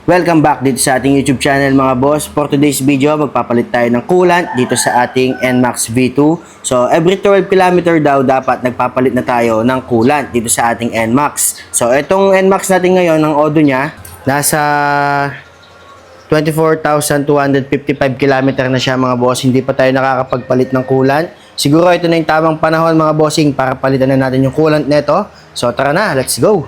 Welcome back dito sa ating YouTube channel mga boss. For today's video, magpapalit tayo ng coolant dito sa ating NMAX V2. So every 12 km daw dapat nagpapalit na tayo ng coolant dito sa ating NMAX. So itong NMAX natin ngayon, ang odo niya, nasa 24,255 km na siya mga boss. Hindi pa tayo nakakapagpalit ng coolant. Siguro ito na yung tamang panahon mga bossing para palitan na natin yung coolant neto. So tara na, let's go!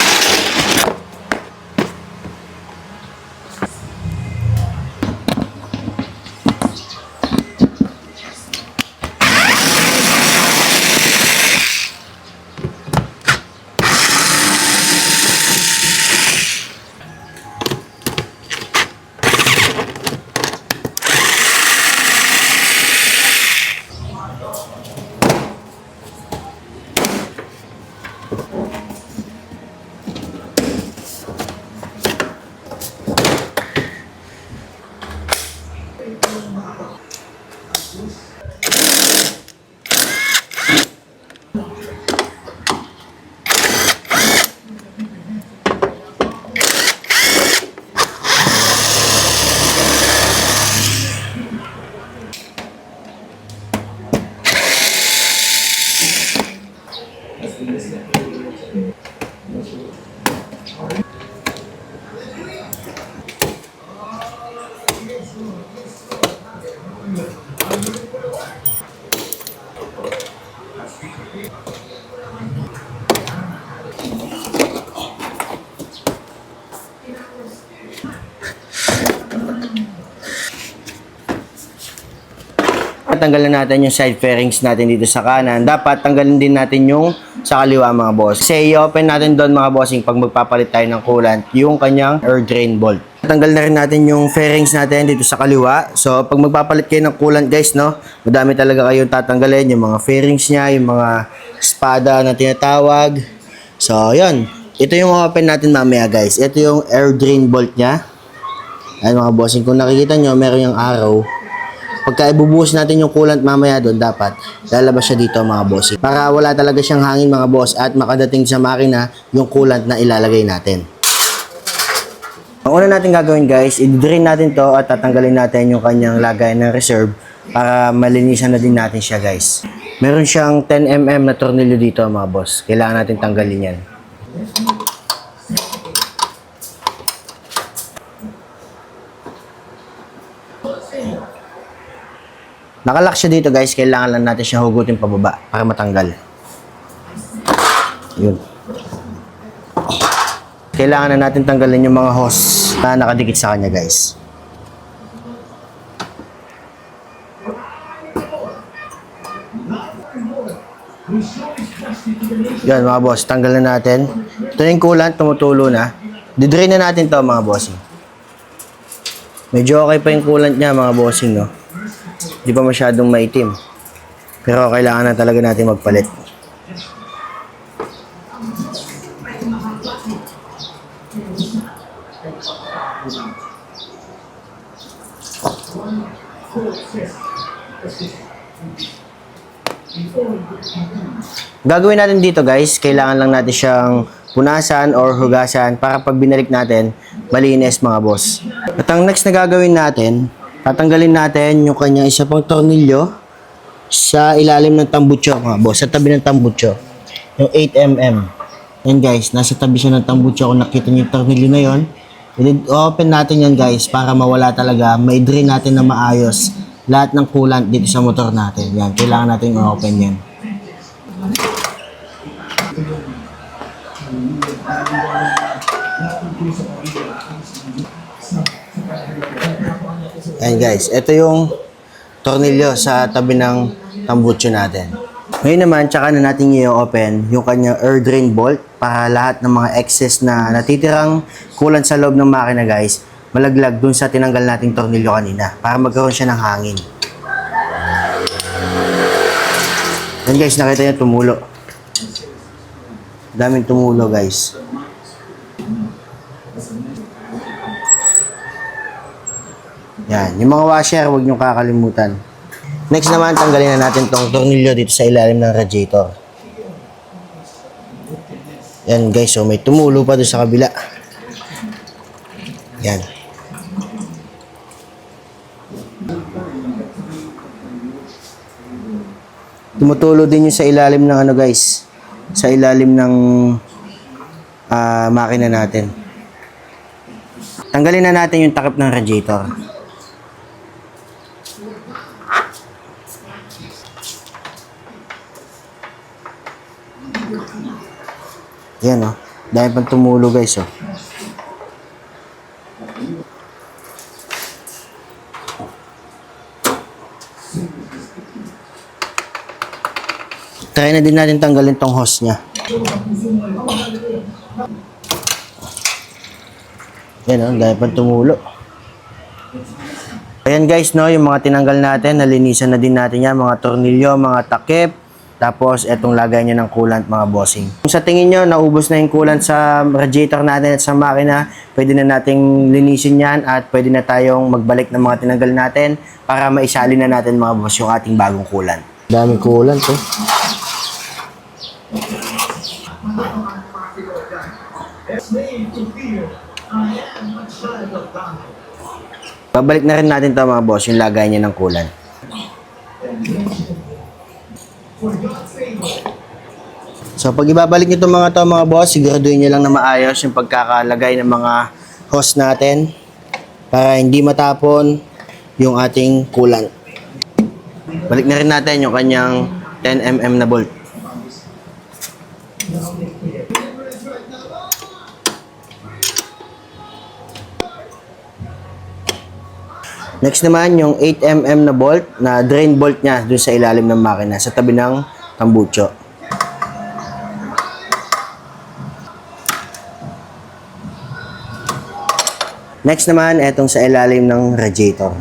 Tanggalin natin yung side fairings natin dito sa kanan. Dapat tanggalin din natin yung sa kaliwa mga boss. Kasi i-open natin doon mga bossing pag magpapalit tayo ng coolant yung kanyang air drain bolt. Tanggal na rin natin yung fairings natin dito sa kaliwa. So pag magpapalit kayo ng coolant guys, no, madami talaga kayong tatanggalin. Yung mga fairings niya, yung mga espada na tinatawag. So yun, ito yung open natin mamaya guys. Ito yung air drain bolt niya. Ayan mga bossing, kung nakikita nyo meron yung arrow. Pagka ibubuhos natin yung coolant mamaya doon, dapat lalabas siya dito mga boss. Para wala talaga siyang hangin mga boss at makadating sa makina yung coolant na ilalagay natin. Ang una natin gagawin guys, i-drain natin to at tatanggalin natin yung kanyang lagayan ng reserve para malinisan na din natin siya guys. Meron siyang 10mm na tornilyo dito mga boss. Kailangan natin tanggalin yan. Nakalock siya dito guys, kailangan lang natin siya hugutin pababa para matanggal. Yun. Kailangan na natin tanggalin yung mga hose na nakadikit sa kanya guys. Yan mga boss, tanggal na natin. Ito yung coolant, tumutulo na. Didrain na natin to mga bossing. Medyo okay pa yung coolant niya mga bossing, no? Di pa masyadong maitim. Pero kailangan na talaga natin magpalit. Gagawin natin dito guys, kailangan lang natin siyang punasan or hugasan para pag binalik natin, malinis mga boss. At ang next na gagawin natin, tatanggalin natin yung kanyang isa pang tornilyo sa ilalim ng tambutso mga boss, sa tabi ng tambutso. Yung 8mm. Yan guys, nasa tabi siya ng tambutso. Kung nakita niyo yung tornilyo na yun, i-open natin yan guys para mawala talaga. May drain natin na maayos lahat ng coolant dito sa motor natin. Yan, kailangan natin i-open yan. Ayan guys, ito yung tornilyo sa tabi ng tambutso natin. Ngayon naman, tsaka na natin i-open yung kanyang air drain bolt para lahat ng mga excess na natitirang coolant sa loob ng makina guys, malaglag dun sa tinanggal nating tornilyo kanina para magkaroon siya ng hangin. Ayan guys, nakita niyo tumulo. Daming tumulo guys. Yan, yung mga washer, huwag nyo kakalimutan. Next naman, tanggalin na natin tong tornilyo dito sa ilalim ng radiator. Yan guys, so may tumulo pa doon sa kabila. Yan. Tumutulo din yung sa ilalim ng ano guys. Sa ilalim ng makina natin. Tanggalin na natin yung takip ng radiator. Yan oh. Dahil pang tumulo guys oh. Try na din natin tanggalin tong hose niya. Yan o, dahil pang tumulo. Ayan guys, no, yung mga tinanggal natin, nalinisan na din natin yan, mga tornilyo, mga takip, tapos etong lagay niya ng coolant, mga bossing. Kung sa tingin nyo, naubos na yung coolant sa radiator natin at sa makina, pwede na nating linisin yan at pwede na tayong magbalik ng mga tinanggal natin para maisali na natin mga boss yung ating bagong coolant. Daming coolant eh. Babalik na rin natin ito mga boss, yung lagay niya ng coolant. So pag ibabalik nyo itong mga boss, siguraduhin nyo lang na maayos yung pagkakalagay ng mga hose natin para hindi matapon yung ating coolant. Balik na rin natin yung kanyang 10mm na bolt. Next naman, yung 8mm na bolt, na drain bolt niya dun sa ilalim ng makina, sa tabi ng tambucho. Next naman, etong sa ilalim ng radiator.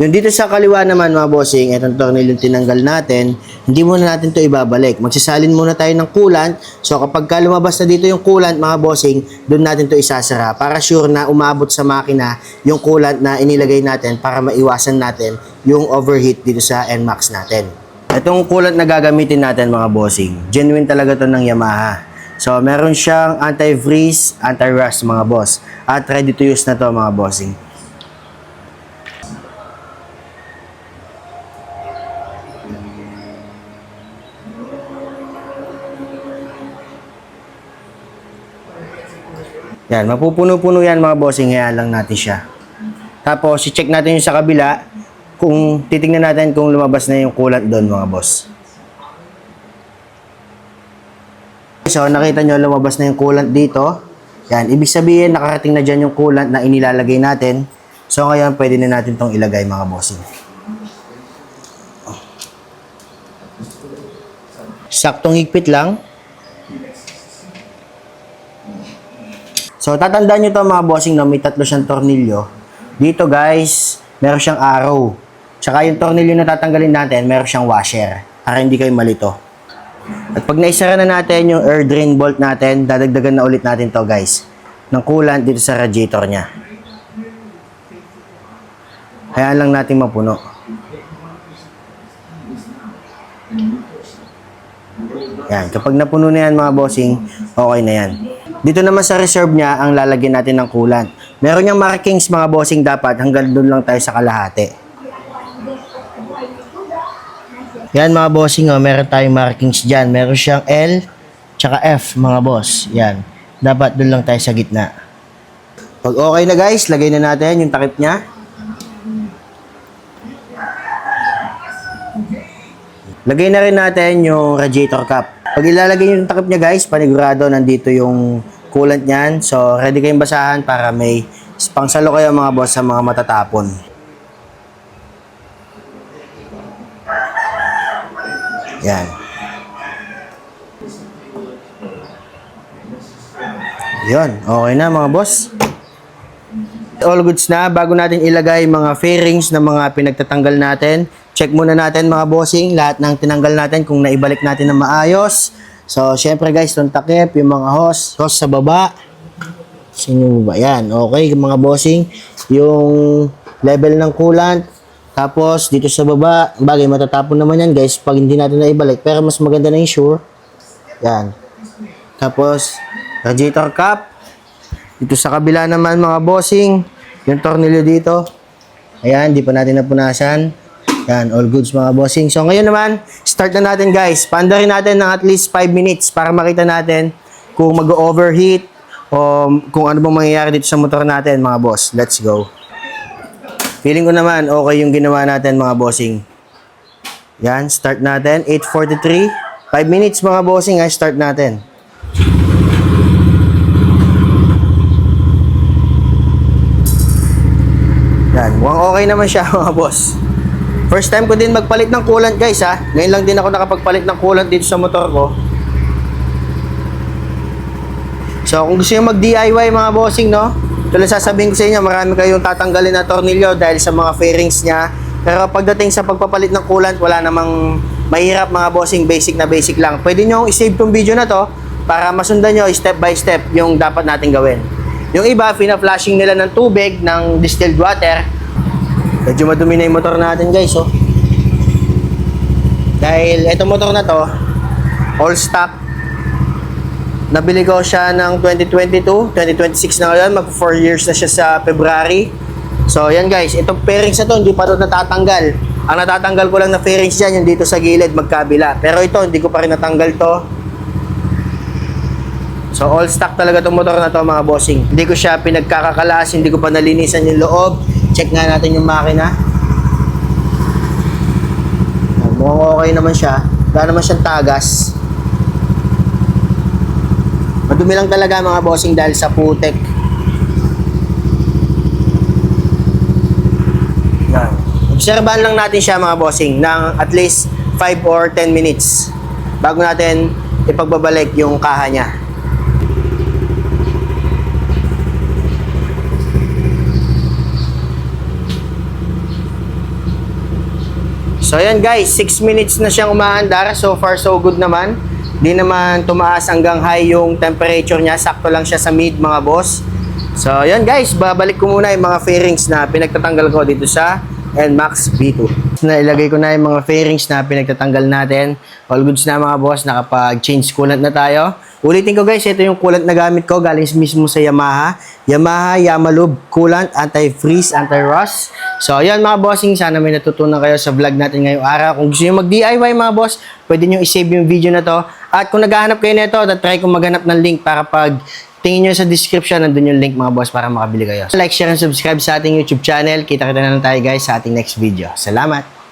Yung dito sa kaliwa naman mga bossing, etong tornilyo yung tinanggal natin, hindi muna natin to ibabalik. Magsasalin muna tayo ng coolant. So kapag lumabas na dito yung coolant mga bossing, doon natin to isasara para sure na umabot sa makina yung coolant na inilagay natin para maiwasan natin yung overheat dito sa NMAX natin. Itong coolant na gagamitin natin mga bossing, genuine talaga to ng Yamaha. So meron siyang anti-freeze, anti-rust mga boss. At ready to use na to mga bossing. Yan, mapupuno-puno yan mga bossing, hayaan lang natin siya. Tapos, i-check natin yung sa kabila, kung titingnan natin kung lumabas na yung coolant doon mga boss. So, nakita nyo, lumabas na yung coolant dito. Yan, ibig sabihin, nakarating na dyan yung coolant na inilalagay natin. So, ngayon, pwede na natin tong ilagay mga bossing. Saktong higpit lang. So, tatandaan nyo to mga bossing na may 3 siyang tornilyo. Dito guys, meron siyang arrow. Tsaka yung tornilyo na tatanggalin natin, meron siyang washer. Para hindi kayo malito. At pag naisara na natin yung air drain bolt natin, dadagdagan na ulit natin to guys. Ng coolant dito sa radiator niya. Hayaan lang natin mapuno. Yan, kapag napuno na yan mga bossing, okay na yan. Dito naman sa reserve niya, ang lalagyan natin ng coolant. Meron niyang markings mga bossing dapat, hanggang doon lang tayo sa kalahati. Yan mga bossing, oh, meron tayong markings dyan. Meron siyang L, tsaka F mga boss. Yan, dapat doon lang tayo sa gitna. Pag okay na guys, lagay na natin yung takip niya. Lagay na rin natin yung radiator cap. Pag ilalagay nyo yung takip niya guys, panigurado nandito yung coolant niyan. So, ready kayong basahan para may pangsalo kayo mga boss sa mga matatapon. Yan. Yun, okay na mga boss. All goods na. Bago natin ilagay mga fairings na mga pinagtatanggal natin, check muna natin mga bossing, lahat ng tinanggal natin kung naibalik natin na maayos. So, syempre guys, itong takip, yung mga hose sa baba. Sino ba? Yan, okay mga bossing. Yung level ng coolant. Tapos, dito sa baba, bagay matatapon naman yan guys pag hindi natin naibalik. Pero mas maganda na yung sure. Yan. Tapos, radiator cap. Dito sa kabila naman mga bossing, Yung tornilyo dito, ayan, di pa natin napunasan. Yan, all goods mga bossing. So ngayon naman, start na natin guys. Paandarin natin ng at least 5 minutes para makita natin kung mag-overheat o kung ano bang mangyayari dito sa motor natin mga boss. Let's go. Feeling ko naman okay yung ginawa natin mga bossing. Yan, start natin. 8:43. 5 minutes mga bossing, start natin. Yan, mukhang okay naman siya mga boss. First time ko din magpalit ng coolant guys ha. Ngayon lang din ako nakapagpalit ng coolant dito sa motor ko. So kung gusto nyo mag-DIY mga bossing no, ito lang sasabihin ko sa inyo, marami kayong tatanggalin na tornilyo dahil sa mga fairings niya. Pero pagdating sa pagpapalit ng coolant, wala namang mahirap mga bossing, basic na basic lang. Pwede nyo i-save tong video na to para masundan nyo step by step yung dapat natin gawin. Yung iba, fina-flashing nila ng tubig, ng distilled water. Medyo madumi na yung motor natin guys, oh. Dahil itong motor na to, all stock. Nabili ko siya ng 2022, 2026 na ngayon, mag 4 years na siya sa February. So yan guys, itong fairings na to, hindi pa ito natatanggal. Ang natatanggal ko lang na fairings dyan, yung dito sa gilid, magkabila. Pero ito, hindi ko pa rin natanggal to. So all stock talaga itong motor na to mga bossing. Hindi ko siya pinagkakakalas, hindi ko pa nalinisan yung loob. Check nga natin yung makina. Mukhang okay naman siya. Wala naman siyang tagas. Madumi lang talaga mga bossing dahil sa putek. Yan. Obserbahan lang natin siya mga bossing ng at least 5 or 10 minutes bago natin ipagbabalik yung kaha niya. So ayan guys, 6 minutes na siyang umaandar. So far so good naman. Di naman tumaas hanggang high yung temperature niya. Sakto lang siya sa mid mga boss. So ayan guys, babalik ko muna yung mga fairings na pinagtatanggal ko dito sa NMAX V2. Na ilagay ko na yung mga fairings na pinagtatanggal natin. All goods na mga boss, nakapag-change coolant na tayo. Ulitin ko guys, ito yung coolant na gamit ko galing mismo sa Yamaha. Yamaha Yamalube coolant, anti-freeze, anti-rust. So ayan mga bossing, sana may natutunan kayo sa vlog natin ngayong araw. Kung gusto nyo mag-DIY mga boss, pwede nyo i-save yung video na to. At kung naghahanap kayo nito, try kong maghanap ng link para pag tingin nyo sa description, nandun yung link mga boss para makabili kayo. Like, share, and subscribe sa ating YouTube channel. Kita-kita na lang tayo guys sa ating next video. Salamat!